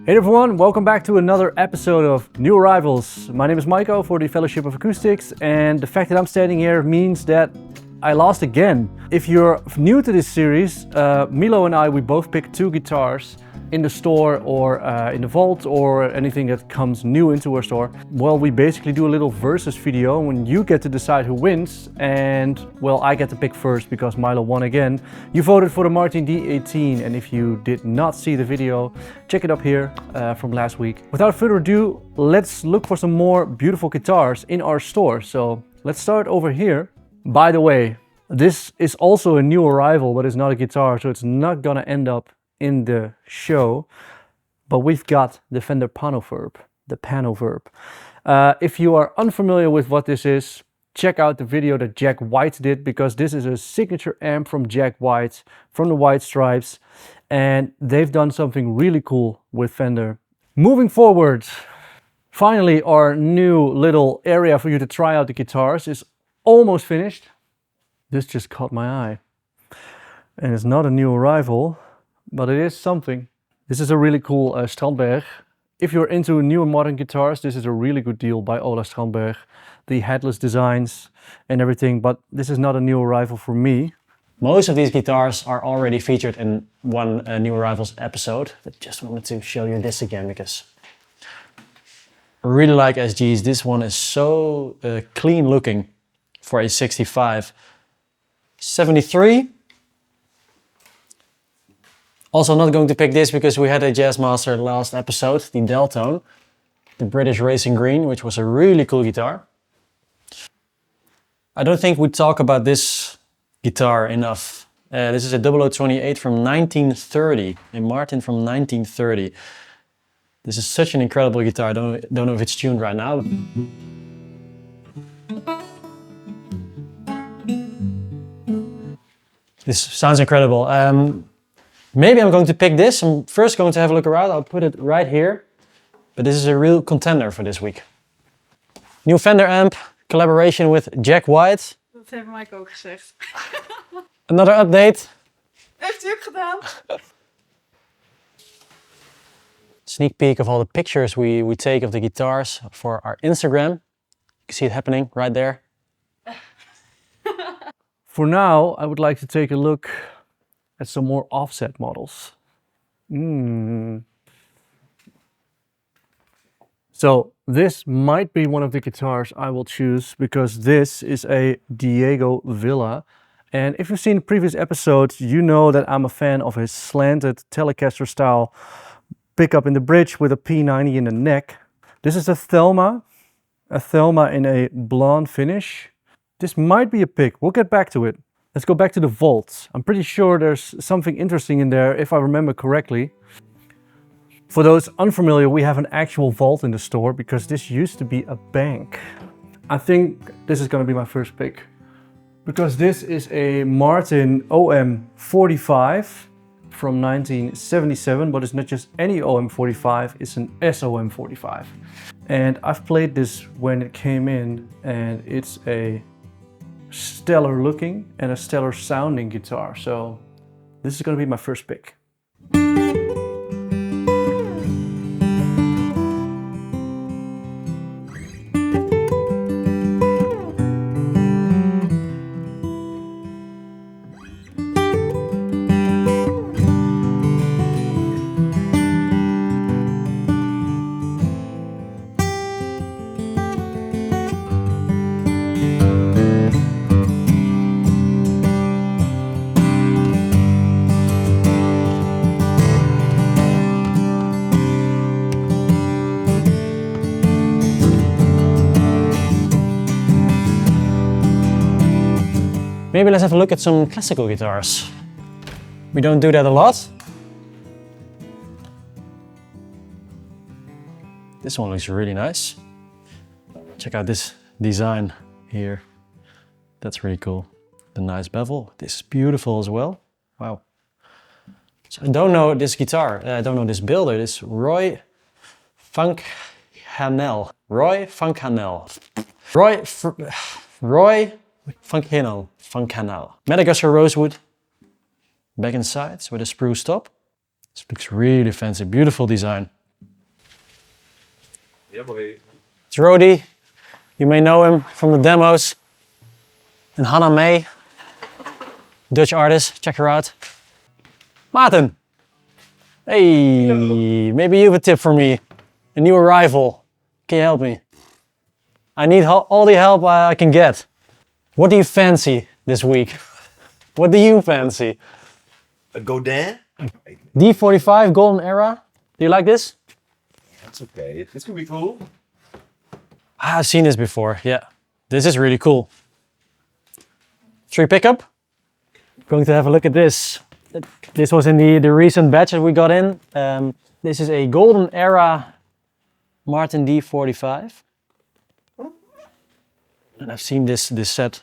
Hey everyone, welcome back to another episode of New Arrivals. My name is Maico for the Fellowship of Acoustics, and the fact that I'm standing here means that I lost again. If you're new to this series, Milo and I, we both pick two guitars in the store or in the vault or anything that comes new into our store. Well, we basically do a little versus video when you get to decide who wins, and well, I get to pick first because Milo won again. You voted for the Martin D28, and if you did not see the video, check it up here from last week. Without further ado, let's look for some more beautiful guitars in our store. So let's start over here. By the way, this is also a new arrival, but it's not a guitar, so it's not gonna end up in the show. But we've got the Fender Panoverb, the Panoverb. If you are unfamiliar with what this is, check out the video that Jack White did, because this is a signature amp from Jack White, from the White Stripes, and they've done something really cool with Fender. Moving forward, finally our new little area for you to try out the guitars is almost finished. This just caught my eye. And it's not a new arrival, but it is something. This is a really cool Strandberg. If you're into new modern guitars, this is a really good deal by Ola Strandberg. The headless designs and everything, but this is not a new arrival for me. Most of these guitars are already featured in one New Arrivals episode, but just wanted to show you this again because I really like SGs. This one is so clean looking for a 65. 73. Also not going to pick this because we had a Jazzmaster last episode, the Deltone, the British Racing Green, which was a really cool guitar. I don't think we talk about this guitar enough. This is a 0028 from 1930, a Martin from 1930. This is such an incredible guitar. I don't know if it's tuned right now. This sounds incredible. Maybe I'm going to pick this. I'm first going to have a look around. I'll put it right here. But this is a real contender for this week. New Fender amp, collaboration with Jack White. Dat heeft Mike ook gezegd. Another update. Heeft u ook gedaan? Sneak peek of all the pictures we take of the guitars for our Instagram. You can see it happening right there. For now, I would like to take a look at some more offset models. So this might be one of the guitars I will choose, because this is a Diego Villa. And if you've seen previous episodes, you know that I'm a fan of his slanted Telecaster style pickup in the bridge with a P90 in the neck. This is a Thelma in a blonde finish. This might be a pick. We'll get back to it. Let's go back to the vault. I'm pretty sure there's something interesting in there, if I remember correctly. For those unfamiliar, we have an actual vault in the store because this used to be a bank. I think this is going to be my first pick, because this is a Martin OM45 from 1977, but it's not just any OM45, it's an SOM45. And I've played this when it came in, and it's a stellar looking and a stellar sounding guitar. So this is going to be my first pick. Maybe let's have a look at some classical guitars. We don't do that a lot. This one looks really nice. Check out this design here. That's really cool. The nice bevel. This is beautiful as well. Wow. So I don't know this guitar. I don't know this builder. This Roy Funkhanel. Roy Funkhanel. Roy Funkhanel. Madagascar rosewood. Back and sides with a spruce top. This looks really fancy. Beautiful design. Yeah, boy. It's Rody. You may know him from the demos. And Hannah May, Dutch artist. Check her out. Martin. Hey, maybe you have a tip for me. A new arrival. Can you help me? I need all the help I can get. What do you fancy this week? What do you fancy? A Godin? D45 Golden Era. Do you like this? That's okay. This could be cool. I've seen this before, yeah. This is really cool. 3 pickup. Going to have a look at this. This was in the recent batch that we got in. This is a Golden Era Martin D45. And I've seen this set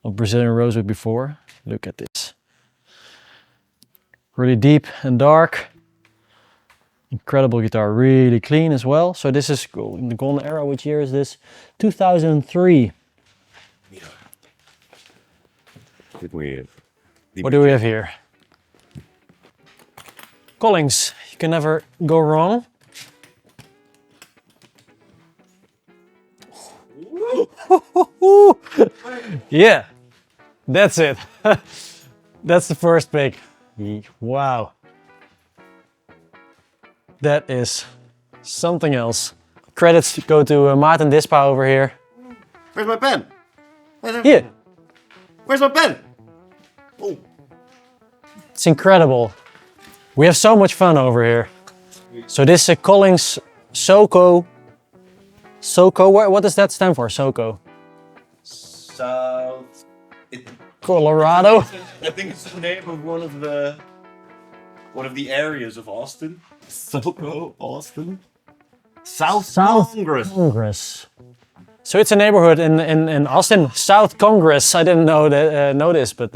of Brazilian rosewood before. Look at this. Really deep and dark. Incredible guitar, really clean as well. So this is in the Golden Era. Which year is this? 2003. Yeah. Dit moet je. What do we have here? Collings, you can never go wrong. Yeah, that's it. That's the first pick. Wow. That is something else. Credits go to Martin Dispa over here. Where's my pen? Here. Where's my pen? Oh. It's incredible. We have so much fun over here. So this is a Collings SoCo. SoCo, what does that stand for, SoCo? South. Colorado? I think it's the name of one of the areas of Austin. SoCo, Austin. South Congress. So it's a neighborhood in Austin, South Congress. I didn't know this, but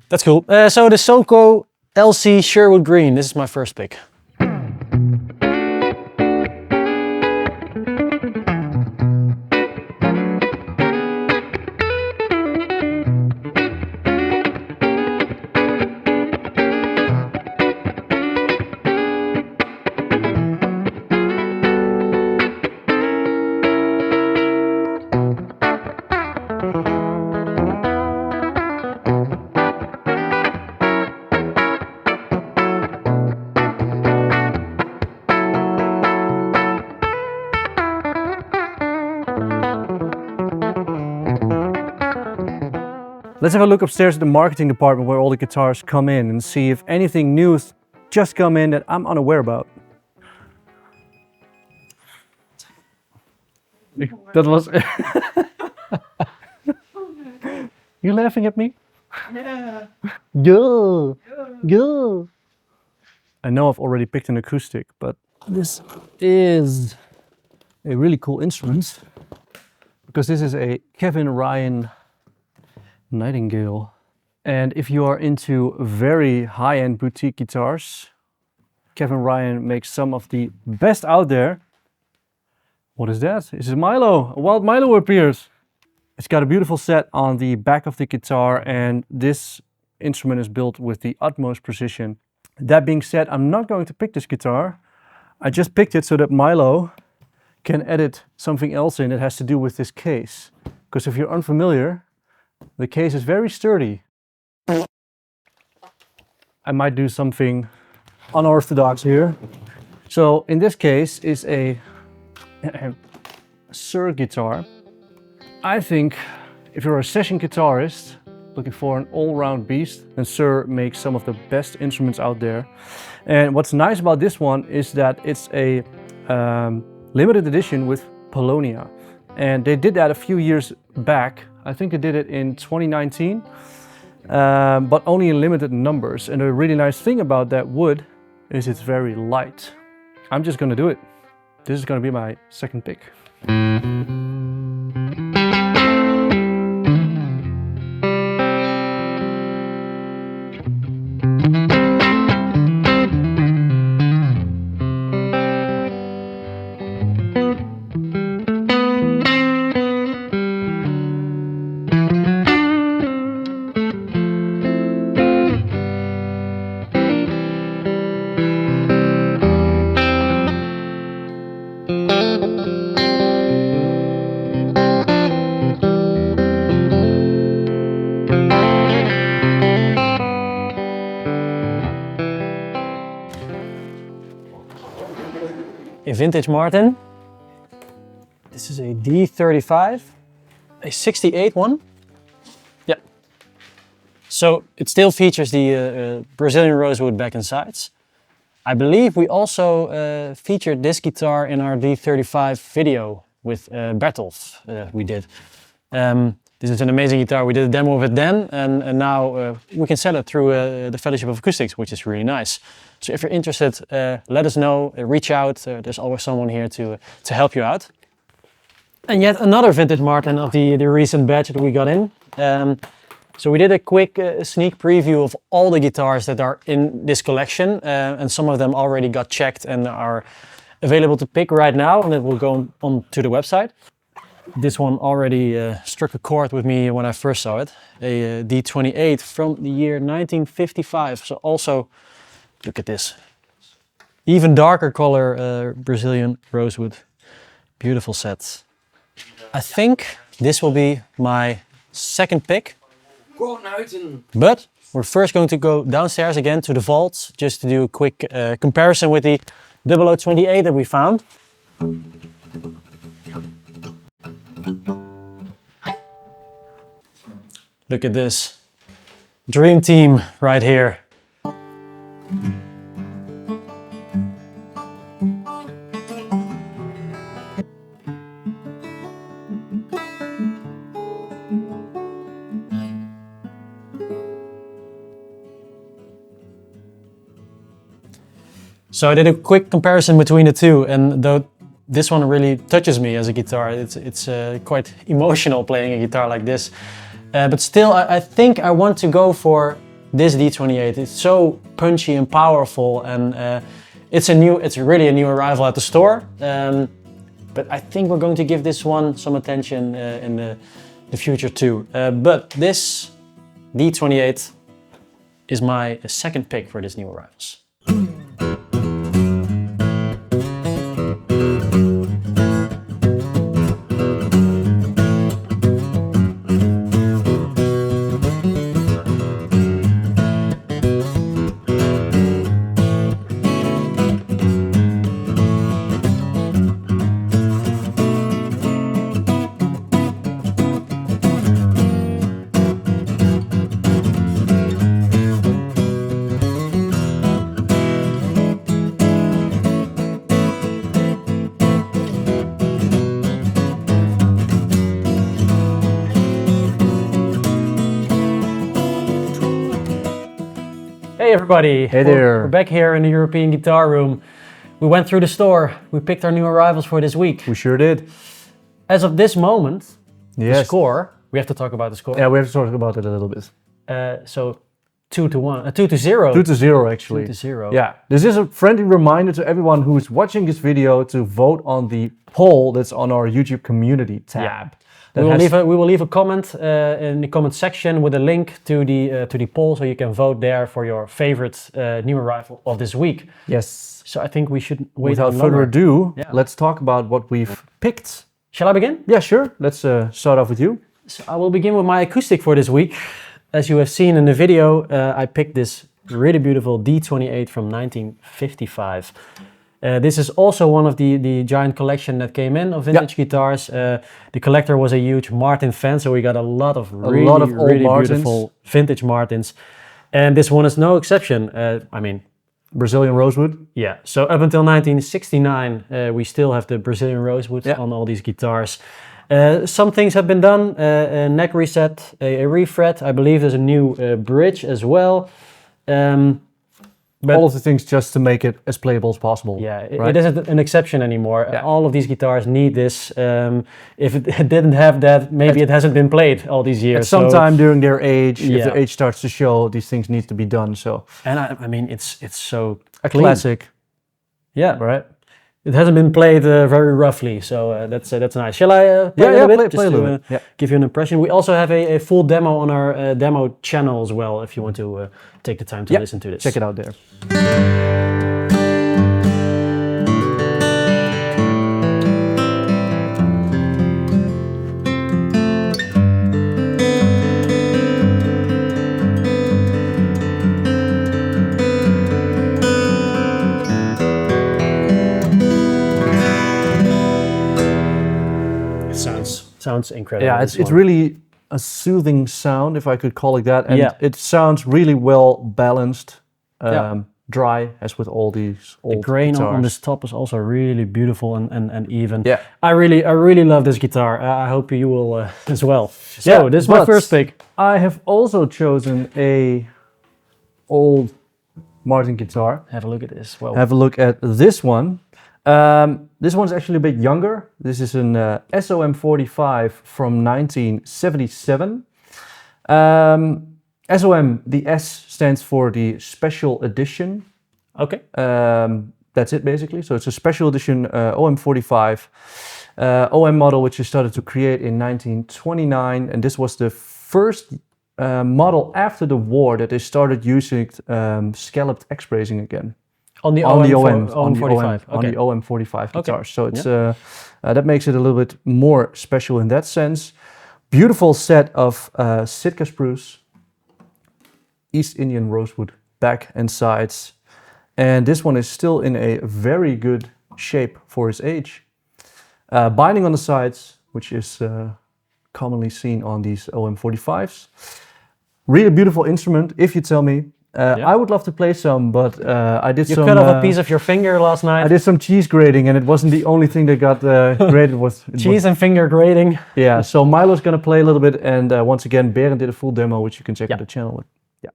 that's cool. So the SoCo LC Sherwood Green. This is my first pick. Let's have a look upstairs at the marketing department where all the guitars come in and see if anything new's just come in that I'm unaware about. That was... You laughing at me? Yeah. Go! Go! I know I've already picked an acoustic, but this is a really cool instrument because this is a Kevin Ryan Nightingale. And if you are into very high-end boutique guitars, Kevin Ryan makes some of the best out there. What is that? This is Milo. A wild Milo appears. It's got a beautiful set on the back of the guitar, and this instrument is built with the utmost precision. That being said, I'm not going to pick this guitar. I just picked it so that Milo can edit something else in that has to do with this case. Because if you're unfamiliar, the case is very sturdy. I might do something unorthodox here. So in this case is a Suhr guitar. I think if you're a session guitarist looking for an all-round beast, then Suhr makes some of the best instruments out there. And what's nice about this one is that it's a limited edition with Paulownia. And they did that a few years back. I think they did it in 2019, but only in limited numbers. And the really nice thing about that wood is it's very light. I'm just gonna do it. This is gonna be my second pick. a vintage Martin. This is a D35, a 68 one. Yeah. So it still features the Brazilian rosewood back and sides. I believe we also featured this guitar in our D35 video with Bertolf we did. This is an amazing guitar. We did a demo of it then, and now we can sell it through the Fellowship of Acoustics, which is really nice. So if you're interested, let us know, reach out. There's always someone here to help you out. And yet another vintage Martin of the recent batch that we got in. So we did a quick sneak preview of all the guitars that are in this collection, and some of them already got checked and are available to pick right now, and it will go on to the website. This one already struck a chord with me when I first saw it. A D28 from the year 1955. So also, look at this. Even darker color Brazilian rosewood. Beautiful set. I think this will be my second pick. But we're first going to go downstairs again to the vault just to do a quick comparison with the 0028 that we found. Look at this. Dream team right here. So I did a quick comparison between the two, and though this one really touches me as a guitar, it's quite emotional playing a guitar like this. But still, I think I want to go for this D28. It's so punchy and powerful, and it's really a new arrival at the store. But I think we're going to give this one some attention in the future too. But this D28 is my second pick for this new arrivals. Hey everybody! Hey there! We're back here in the European Guitar Room. We went through the store, we picked our new arrivals for this week. We sure did. As of this moment, Yes. the score, we have to talk about the score. Yeah, we have to talk about it a little bit. So 2-1, 2-0. 2-0 actually. 2-0. Yeah, this is a friendly reminder to everyone who's watching this video to vote on the poll that's on our YouTube community tab. We will leave a comment in the comment section with a link to the poll, so you can vote there for your favorite new arrival of this week. Yes. So I think we should wait. Without further ado, let's talk about what we've picked. Shall I begin? Yeah, sure. Let's start off with you. So I will begin with my acoustic for this week. As you have seen in the video, I picked this really beautiful D28 from 1955. This is also one of the giant collection that came in of vintage guitars. The collector was a huge Martin fan, so we got a lot of really beautiful vintage Martins. And this one is no exception. I mean, Brazilian rosewood. Yeah, so up until 1969, we still have the Brazilian rosewood on all these guitars. Some things have been done, a neck reset, a refret. I believe there's a new bridge as well. But all of the things just to make it as playable as possible. Yeah, right? It isn't an exception anymore. Yeah. All of these guitars need this. If it didn't have that, maybe it hasn't been played all these years. At some time during their age, if their age starts to show, these things need to be done. So, and I mean, it's so a classic. Yeah, right. It hasn't been played very roughly, so that's nice. Shall I play a little bit? Play a little bit. Give you an impression. We also have a full demo on our demo channel as well, if you want to take the time to listen to this. Check it out there. Sounds incredible. Yeah, it's really a soothing sound, if I could call it that, and Yeah. it sounds really well balanced, Yeah. dry, as with all these old The grain guitars. on this top is also really beautiful and even. Yeah. I really love this guitar. I hope you will as well. So Yeah, this is my but first pick. I have also chosen a old Martin guitar. Have a look at this. Well, Have a look at this one. This one's actually a bit younger. This is an SOM45 from 1977. SOM, the S stands for the Special Edition. okay. That's it basically. So it's a Special Edition OM45 OM model which they started to create in 1929, and this was the first model after the war that they started using scalloped X bracing again. On the OM45. Okay. On the OM45 guitars. Okay. So it's that makes it a little bit more special in that sense. Beautiful set of Sitka spruce, East Indian rosewood back and sides, and this one is still in a very good shape for its age. Binding on the sides, which is commonly seen on these OM45s. Really beautiful instrument, if you tell me. I would love to play some, but I did You some... cut off a piece of your finger last night. I did some cheese grating, and it wasn't the only thing that got grated. Cheese and finger grating. Yeah, so Milo's gonna play a little bit, and once again, Berend did a full demo, which you can check out the channel. Yeah.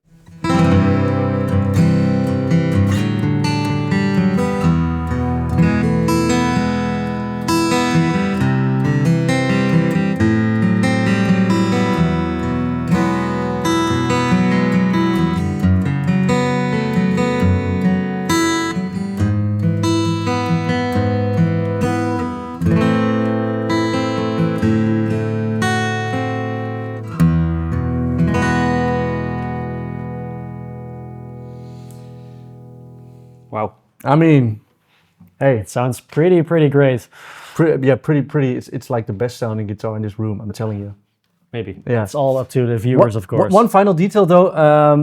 Wow. I mean, hey, It sounds pretty great. pretty. It's like the best sounding guitar in this room, I'm telling you. Maybe. Yeah. It's all up to the viewers, of course. One final detail though,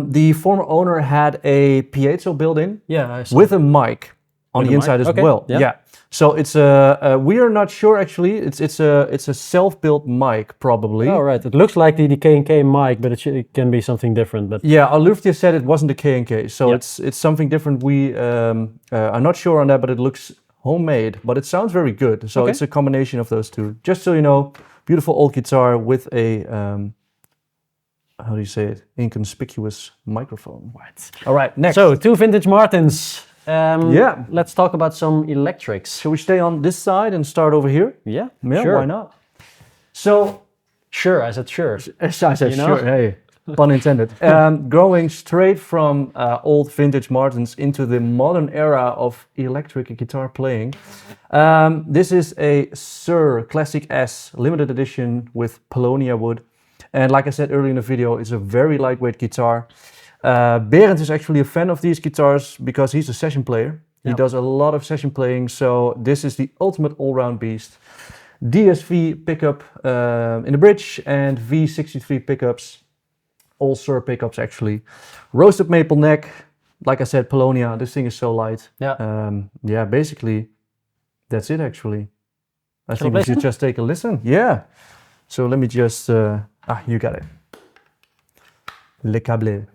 the former owner had a piezo built in Yeah. I saw. with a mic on With the a inside mic? as Okay, well. yeah. So it's we are not sure actually. It's a self-built mic probably. Oh, right. It looks like the K&K mic, but it can be something different. But Yeah, Aluftia said it wasn't a K&K, so Yeah. it's something different. We are not sure on that, but it looks homemade, but it sounds very good. So Okay. it's a combination of those two. Just so you know, beautiful old guitar with a how do you say it? Inconspicuous microphone. what? All right, next. So 2 vintage Martins. Yeah. Let's talk about some electrics. Shall we stay on this side and start over here? Yeah. Yeah, Sure. why not? So, Sure. I said sure. as I said, You know? sure, hey, pun intended. Growing straight from old vintage Martins into the modern era of electric guitar playing. This is a Suhr Classic S limited edition with Paulownia wood. And like I said earlier in the video, it's a very lightweight guitar. Berend is actually a fan of these guitars because he's a session player. He does a lot of session playing, so this is the ultimate all-round beast. DSV pickup in the bridge and V63 pickups. All Suhr pickups actually. Roasted maple neck. Like I said, Paulownia. This thing is so light. Yeah. Basically, that's it actually. I Shall think we we should listen? just take a listen. Yeah. So let me just... you got it. Le câble.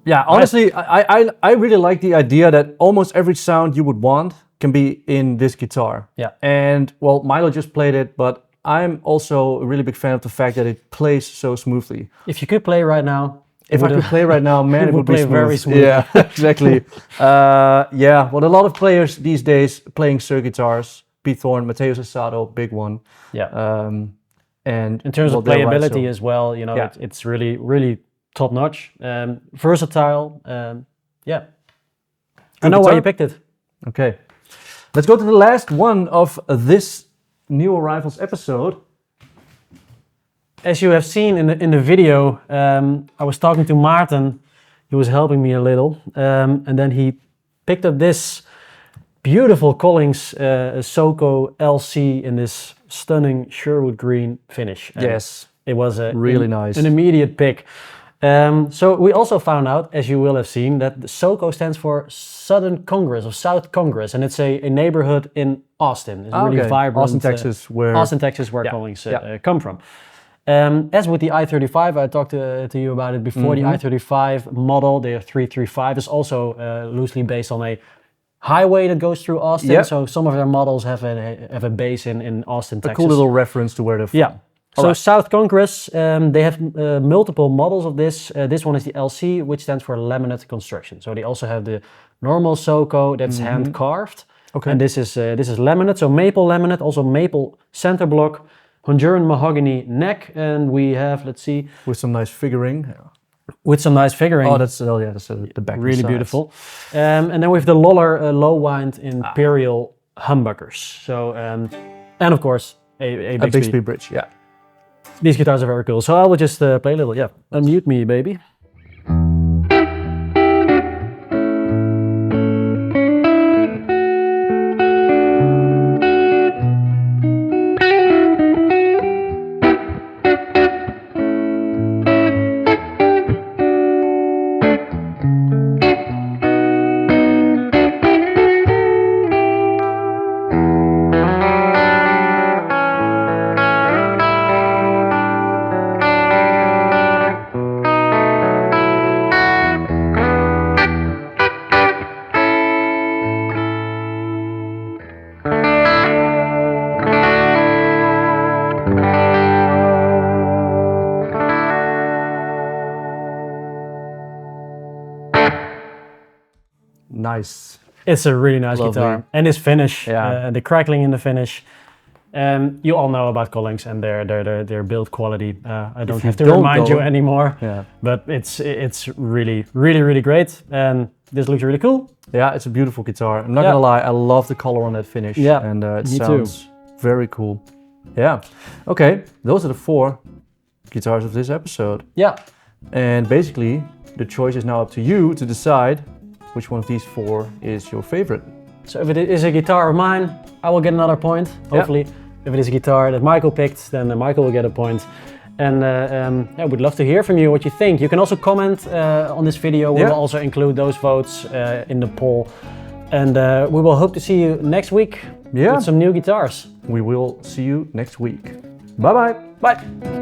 Yeah, honestly, I really like the idea that almost every sound you would want can be in this guitar. Yeah. And well, Milo just played it, but I'm also a really big fan of the fact that it plays so smoothly. If you could play right now, If I could play right now, man, it would be play smooth. very smooth. Yeah, exactly. Yeah, well, a lot of players these days playing Suhr guitars, Pete Thorne, Matteo Sassado, big one. Yeah. And in terms of they're right, playability so- as well, you know, Yeah. it's really, really top notch. Versatile. Yeah. I know why guitar. you picked it. Okay, let's go to the last one of this New Arrivals episode. As you have seen in the video, I was talking to Martin. He was helping me a little, and then he picked up this beautiful Collings SoCo LC in this stunning Sherwood green finish. And Yes, it was a really nice. an immediate pick. So we also found out, as you will have seen, that the SoCo stands for Southern Congress or South Congress, and it's a neighborhood in Austin. It's really vibrant. Austin, Texas, where where Collings come from. As with the I-35, I talked to you about it before. The I-35 model, the 335, is also loosely based on a highway that goes through Austin. Yep. So some of their models have a base in Austin, a Texas. cool little reference to where they're from. Yeah. So Alright. South Congress, they have multiple models of this. This one is the LC, which stands for laminate construction. So they also have the normal SoCo that's hand carved. Okay. And this is laminate, so maple laminate, also maple center block, Honduran mahogany neck, and we have, let's see, With some nice figuring. with some nice figuring. Oh, that's the back. and really sides. beautiful. And then we have the Loller low wind imperial humbuckers. So and of course a A big big speed. speed bridge. Yeah. These guitars are very cool. So I will just play a little. Yeah, unmute me, baby. Nice. It's a really nice Lovely. guitar, and this finish, Yeah. the crackling in the finish. You all know about Collings and their build quality. I don't have to don't remind know- you anymore. Yeah. But it's really great, and this looks really cool. Yeah, it's a beautiful guitar. I'm not Yeah. gonna lie, I love the color on that finish. Yeah, and it me too. sounds very cool. Yeah. Okay, those are the 4 guitars of this episode. Yeah, And basically, the choice is now up to you to decide which one of these 4 is your favorite. so if it is a guitar of mine, I will get another point, hopefully. If it is a guitar that Michael picked, then Michael will get a point. And yeah, we'd love to hear from you what you think. You can also comment on this video. We Yeah. will also include those votes in the poll. And we will hope to see you next week Yeah. with some new guitars. We will see you next week. Bye bye. Bye.